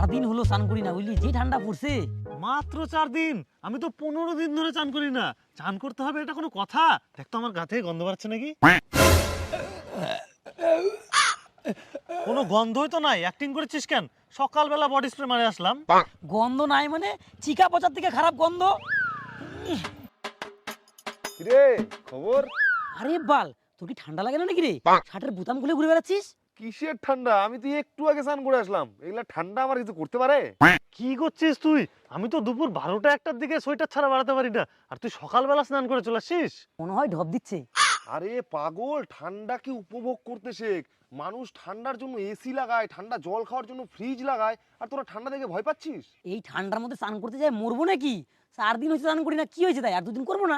4 দিন হলো স্নান করি না, বুঝলি, যে ঠান্ডা পড়ছে। মাত্র 4 দিন? আমি তো 15 দিন ধরে চান করি না। চান করতে হবে এটা কোনো কথা? দেখ তো আমার গা থেকে গন্ধ বাড়ছে নাকি? কোনো গন্ধই তো নাই, অ্যাক্টিং করেছিস কেন? সকালবেলা বডি স্প্রে মারে আসলাম। গন্ধ নাই মানে চিকা পচার থেকে খারাপ গন্ধ। রে খবর? আরে বাল, তোর কি ঠান্ডা লাগে না নাকি রে? শার্টের বোতাম খুলে ঘুরে বেড়াচ্ছিস। কিসের ঠান্ডা? আমি তো একটু আগে স্নান করে আসলাম। এগুলা ঠান্ডা আমার কিছু করতে পারে? কি করছিস তুই? আমি তো দুপুর 12টা 1টার দিকে সোয়েটার ছাড়া বাড়াতে পারি না, আর তুই সকালবেলা স্নান করে চলে আসছিস? মনে হয় ঢপ দিচ্ছে। আরে পাগল, ঠান্ডাকে উপভোগ করতে শেখ। মানুষ ঠান্ডার জন্য এসি লাগায়, ঠান্ডা জল খাওয়ার জন্য ফ্রিজ লাগায়, আর তোরা ঠান্ডা দেখে ভয় পাচ্ছিস? এই ঠান্ডার মধ্যে স্নান করতে যাই মরবো নাকি? 4 দিন হচ্ছে স্নান করি না, কি হয়েছে তাই? আর 2 দিন করবো না?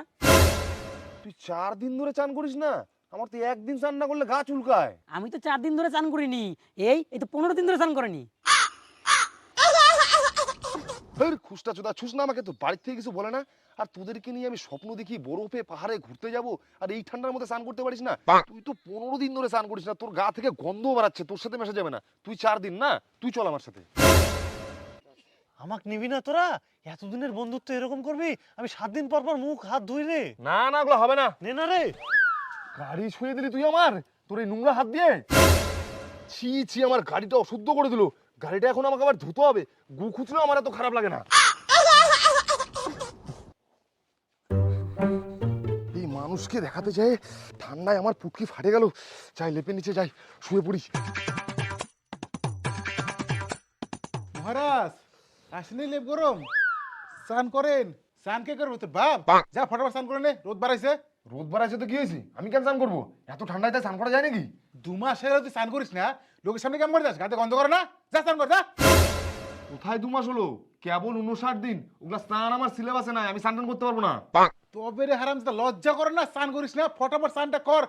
তুই 4 দিন ধরে চান করিস না? আমার তো একদিন স্নান না করলে গা চুলকায়। আমি তো 4 দিন ধরে স্নান করিনি। এই তো 15 দিন ধরে স্নান করিনি। খুশটা চোদা, ছুস না আমাকে, তো বাড়ির থেকে কিছু বলে না? আর তোদেরকে নিয়ে আমি স্বপ্ন দেখি বরফে পাহাড়ে ঘুরতে যাব, আর এই ঠান্ডার মধ্যে স্নান করতে পারিস না? তুই তো 15 দিন ধরে স্নান করিস না, তোর গা থেকে গন্ধ বাড়াচ্ছে, তোর সাথে মেশা যাবে না। তুই 4 দিন না, তুই চল আমার সাথে। আমাকে নিবি না তোরা? এতদিনের বন্ধুত্ব এরকম করবি? আমি 7 দিন পর পর মুখ হাত ধুই রে। না না, ওগুলো হবে না। নে না রে। গাড়ি ছুঁয়ে দিলি তুই আমার, তোর এই নোংরা হাত দিয়ে। ছি ছি, আমার গাড়িটা অশুদ্ধ করে দিল। গাড়িটা এখন আমাকে আবার ধুতে হবে। গু খুঁচলেও আমার এত খারাপ লাগে না। এই মানুষকে দেখাতে যায় ঠান্ডায় আমার পুটকি ফাটে গেল। যাই লেপের নিচে যাই, শুয়ে পড়ি। মহারাজ আসেনি লেপ গরম, স্নান করেন। স্নান কে করবো তোর বাপ? যা ফটাফট স্নান করে নে, রোদ বাড়াইছে। রোদ বাড়াইছে তো কি হয়েছে? আমি কেন স্নান করবো? এত ঠান্ডায় তাই স্নান করা যায় নাকি? 2 মাস হয়ে গেল তুই স্নান করিস না, লোকের সামনে কেমন করে যাস? গাতে গন্ধ করে না? যা স্নান কর, যা। কোথায় 2 মাস হলো? কেবল 59 দিন। ওগুলা স্নান আমার সিলেবাসে নাই, আমি স্নান করতে পারবো না। তবে রে হারাম, লজ্জা করে না? স্নান করিস না, ফটাফট স্নানটা কর।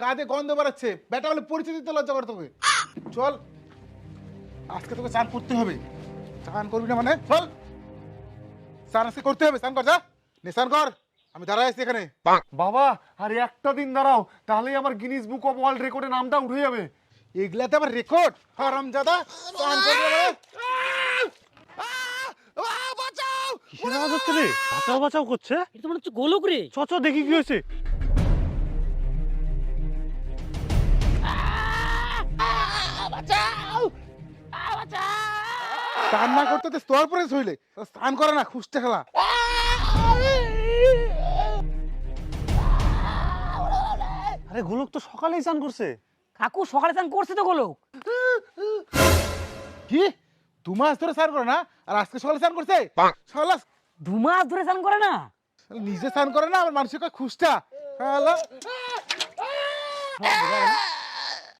গাতে গন্ধ বাড়াচ্ছে, বেটা বলে পরিচয় দিতে লজ্জা করে তোকে। চল, আজকে তোকে স্নান করতে হবে। স্নান করবি না মানে চল, স্নান আজকে করতে হবে। স্নান কর, যা নে স্নান কর, আমি দাঁড়াই আছি এখানে। বাবা, আর একটা দিন দাঁড়াও, তাহলেই আমার গিনিস বুক অফ ওয়ার্ল্ড রেকর্ডে নামটা উঠে যাবে। এগুলাতে আমার রেকর্ড? হারামজাদা, স্নান করবি না মানে? কিসের আওয়াজ হচ্ছে রে? বাঁচাও বাঁচাও করছে। এটা তো মনে হচ্ছে গোলক রে। চ চ দেখি কি হয়েছে। স্নান না করতে তো স্তর পরে শইলে স্নান করে না, খুঁজতে খেলা। আরে গোলক তো সকালেই স্নান করছে। কাকু সকালে স্নান করছে তো গোলক। কি 2 মাস ধরে স্নান করে না, আর আজকে সকালে স্নান করছে? শালা 2 মাস ধরে স্নান করে না। নিজে স্নান করে না, আবার মানুষের খুঁজটা। শালা